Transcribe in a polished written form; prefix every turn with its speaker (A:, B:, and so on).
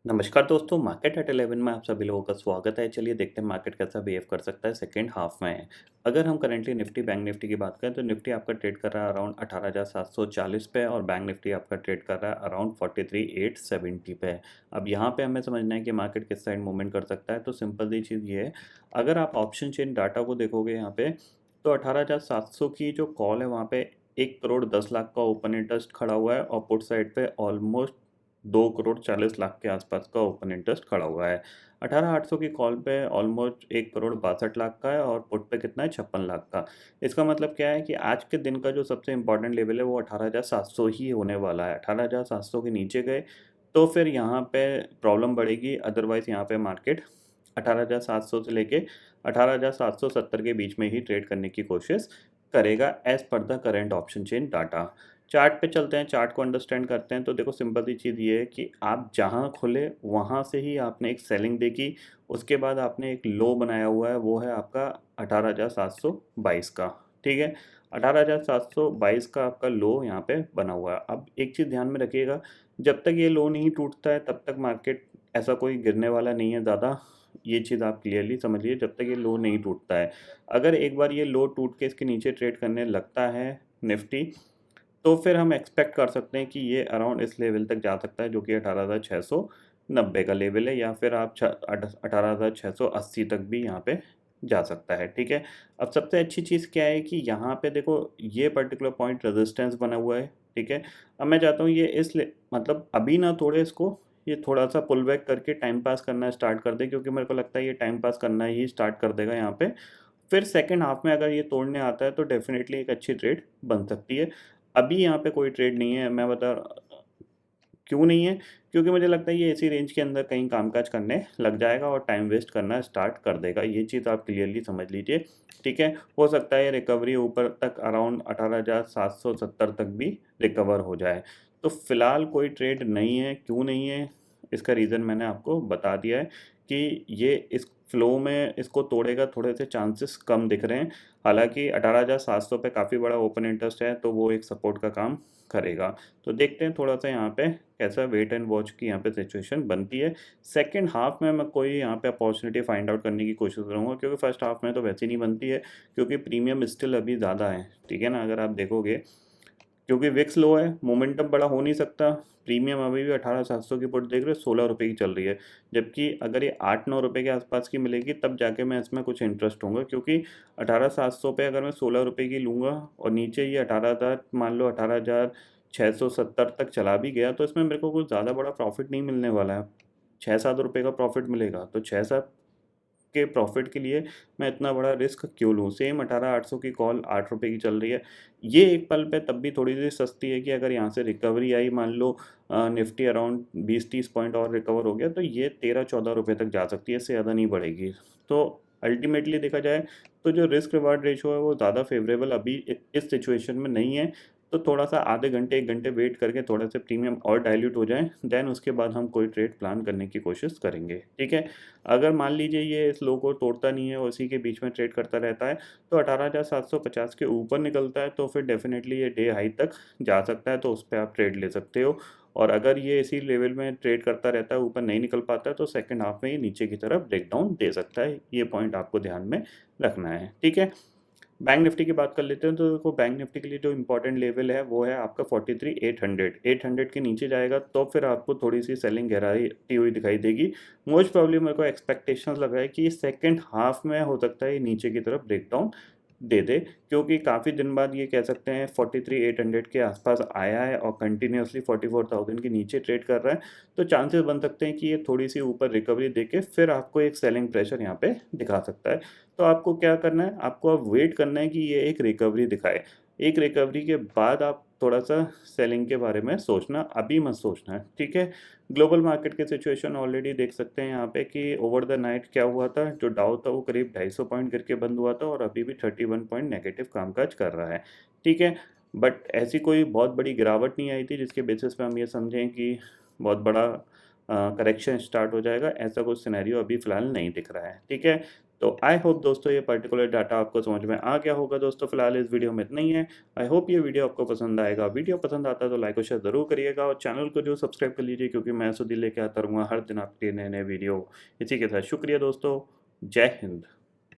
A: नमस्कार दोस्तों, market at 11 में आप सभी लोगों का स्वागत है। चलिए देखते हैं मार्केट कैसा बिहेव कर सकता है सेकंड हाफ में। अगर हम करंटली निफ्टी बैंक निफ्टी की बात करें तो निफ्टी आपका ट्रेड कर रहा है अराउंड 18,740 पे और बैंक निफ्टी आपका ट्रेड कर रहा है अराउंड 43,870 पे। अब यहाँ पे हमें समझना है कि मार्केट किस साइड मूवमेंट कर सकता है। तो सिंपल सी चीज़ ये है, अगर आप ऑप्शन चेन डाटा को देखोगे यहाँ पे तो 18,700 की जो कॉल है वहाँ पे 1,10,00,000 का ओपन इंटरेस्ट खड़ा हुआ है और पुट साइड पे ऑलमोस्ट 2,40,00,000 के आसपास का ओपन इंटरेस्ट खड़ा हुआ है। 18,800 की कॉल पे ऑलमोस्ट 1,62,00,000 का है और पुट पे कितना है 56,00,000 का। इसका मतलब क्या है कि आज के दिन का जो सबसे इम्पोर्टेंट लेवल है वो 18,700 ही होने वाला है। 18,700 के नीचे गए तो फिर यहाँ पे प्रॉब्लम बढ़ेगी, अदरवाइज़ यहाँ पे मार्केट 18,700 से लेके 18,770 के बीच में ही ट्रेड करने की कोशिश करेगा as per the current option chain data. Chart पे चलते हैं, चार्ट को अंडरस्टैंड करते हैं। तो देखो सिंपल सी चीज़ ये है कि आप जहाँ खुले वहाँ से ही आपने एक सेलिंग देखी, उसके बाद आपने एक लो बनाया हुआ है, वो है आपका 18,722 का, ठीक है? 18,722 का आपका लो यहाँ पे बना हुआ है। अब एक चीज़ ध्यान में रखिएगा, जब तक ये लो नहीं टूटता है तब तक मार्केट ऐसा कोई गिरने वाला नहीं है ज़्यादा, ये चीज़ आप क्लियरली समझिए जब तक ये लो नहीं टूटता है। अगर एक बार ये लो टूट के इसके नीचे ट्रेड करने लगता है निफ्टी, तो फिर हम एक्सपेक्ट कर सकते हैं कि ये अराउंड इस लेवल तक जा सकता है जो कि 18,690 का लेवल है, या फिर आप 18,680 तक भी यहाँ पे जा सकता है, ठीक है? अब सबसे अच्छी चीज़ क्या है कि यहाँ पे देखो ये पर्टिकुलर पॉइंट रेजिस्टेंस बना हुआ है, ठीक है? अब मैं चाहता हूँ ये मतलब अभी ना तोड़े इसको, ये थोड़ा-सा पुल बैक करके टाइम पास करना स्टार्ट कर दे, क्योंकि मेरे को लगता है ये टाइम पास करना ही स्टार्ट कर देगा यहाँ पे। फिर सेकंड हाफ में अगर ये तोड़ने आता है तो डेफ़िनेटली एक अच्छी ट्रेड बन सकती है। अभी यहाँ पे कोई ट्रेड नहीं है, मैं बता क्यों नहीं है? क्योंकि मुझे लगता है ये इसी रेंज के अंदर कहीं कामकाज करने लग जाएगा और टाइम वेस्ट करना स्टार्ट कर देगा। ये चीज़ आप क्लियरली समझ लीजिए, ठीक है? हो सकता है रिकवरी ऊपर तक अराउंड 18,770 तक भी रिकवर हो जाए। तो फिलहाल कोई ट्रेड नहीं है, क्यों नहीं है? इसका रीज़न मैंने आपको बता दिया है कि ये इस फ्लो में इसको तोड़ेगा, थोड़े से चांसेस कम दिख रहे हैं। हालाँकि 18,700 पे काफ़ी बड़ा ओपन इंटरेस्ट है, तो वो एक सपोर्ट का काम करेगा। तो देखते हैं थोड़ा-सा यहाँ पे कैसा वेट एंड वॉच की यहाँ पे सिचुएशन बनती है। सेकंड हाफ में मैं कोई यहाँ पे अपॉर्च्युनिटी फाइंड आउट करने की कोशिश करूँगा, क्योंकि फर्स्ट हाफ में तो वैसे ही नहीं बनती है, क्योंकि प्रीमियम स्टिल अभी ज़्यादा है, ठीक है ना? अगर आप देखोगे, क्योंकि विक्स लो है, मोमेंटम बड़ा हो नहीं सकता। प्रीमियम अभी भी 18,700 की पुट देख रहे हो, ₹16 की चल रही है। जबकि अगर ये 8-9 रुपए के आसपास की मिलेगी तब जाके मैं इसमें कुछ इंटरेस्ट होऊँगा, क्योंकि 18,700 पे अगर मैं ₹16 की लूँगा और नीचे ये 18,000 मान लो 18,670 तक चला भी गया, तो इसमें मेरे को कुछ ज़्यादा बड़ा प्रॉफ़िट नहीं मिलने वाला है। 6-7 रुपए का प्रॉफ़िट मिलेगा, तो 6-7 के प्रॉफ़िट के लिए मैं इतना बड़ा रिस्क क्यों लूँ? सेम 18,800 की कॉल ₹8 की चल रही है। ये एक पल पे तब भी थोड़ी-सी सस्ती है कि अगर यहाँ से रिकवरी आई, मान लो निफ्टी अराउंड 20-30 पॉइंट और रिकवर हो गया, तो ये 13-14 रुपए तक जा सकती है, इससे ज़्यादा नहीं बढ़ेगी। तो अल्टीमेटली देखा जाए तो जो रिस्क रिवार्ड रेशियो है वो ज़्यादा फ़ेवरेबल अभी इस सिचुएशन में नहीं है। तो थोड़ा-सा आधे घंटे, 1 घंटे वेट करके थोड़े से प्रीमियम और डाइल्यूट हो जाएँ, देन उसके बाद हम कोई ट्रेड प्लान करने की कोशिश करेंगे, ठीक है? अगर मान लीजिए ये इस लो को तोड़ता नहीं है और उसी के बीच में ट्रेड करता रहता है, तो 18,750 के ऊपर निकलता है, तो फिर डेफ़िनेटली ये डे हाई तक जा सकता है, तो उस पे आप ट्रेड ले सकते हो। और अगर ये इसी लेवल में ट्रेड करता रहता है, ऊपर नहीं निकल पाता है, तो सेकंड हाफ में ये नीचे की तरफ ब्रेकडाउन दे सकता है। ये पॉइंट आपको ध्यान में रखना है, ठीक है? बैंक निफ्टी की बात कर लेते हैं, तो देखो बैंक निफ्टी के लिए जो इम्पोर्टेंट लेवल है वो है आपका 43,800। 800 के नीचे जाएगा तो फिर आपको थोड़ी-सी सेलिंग गहराती हुई दिखाई देगी। मोस्ट प्रोबेबली मेरे को एक्सपेक्टेशंस लग रहा है कि सेकंड हाफ में हो सकता है ये नीचे की तरफ ब्रेकडाउन दे दे, क्योंकि काफ़ी दिन बाद ये कह सकते हैं 43,800 के आसपास आया है और कंटिन्यूअसली 44,000 के नीचे ट्रेड कर रहा है। तो चांसेस बन सकते हैं कि ये थोड़ी-सी ऊपर रिकवरी देके फिर आपको एक सेलिंग प्रेशर यहाँ पे दिखा सकता है। तो आपको क्या करना है, आपको अब वेट करना है कि ये एक रिकवरी दिखाए। एक रिकवरी के बाद आप थोड़ा-सा सेलिंग के बारे में सोचना, अभी मत सोचना है, ठीक है? ग्लोबल मार्केट की सिचुएशन ऑलरेडी देख सकते हैं यहाँ पे कि ओवर द नाइट क्या हुआ था, जो डाउ था वो करीब 250 पॉइंट गिर के बंद हुआ था और अभी भी 31 पॉइंट नेगेटिव कामकाज कर रहा है, ठीक है? बट ऐसी कोई बहुत बड़ी गिरावट नहीं आई थी जिसके बेसिस पे हम ये समझें कि बहुत बड़ा करेक्शन स्टार्ट हो जाएगा, ऐसा कुछ सिनेरियो अभी फ़िलहाल नहीं दिख रहा है, ठीक है? तो आई होप दोस्तों ये पर्टिकुलर डाटा आपको समझ में आ गया होगा दोस्तों। फिलहाल इस वीडियो में इतना ही है। आई होप ये वीडियो आपको पसंद आएगा। वीडियो पसंद आता है तो लाइक और शेयर ज़रूर करिएगा और चैनल को जो सब्सक्राइब कर लीजिए, क्योंकि मैं सुधीर लेके आता रहूँगा हर दिन आपके लिए नए-नए वीडियो। इसी के साथ शुक्रिया दोस्तों। जय हिंद।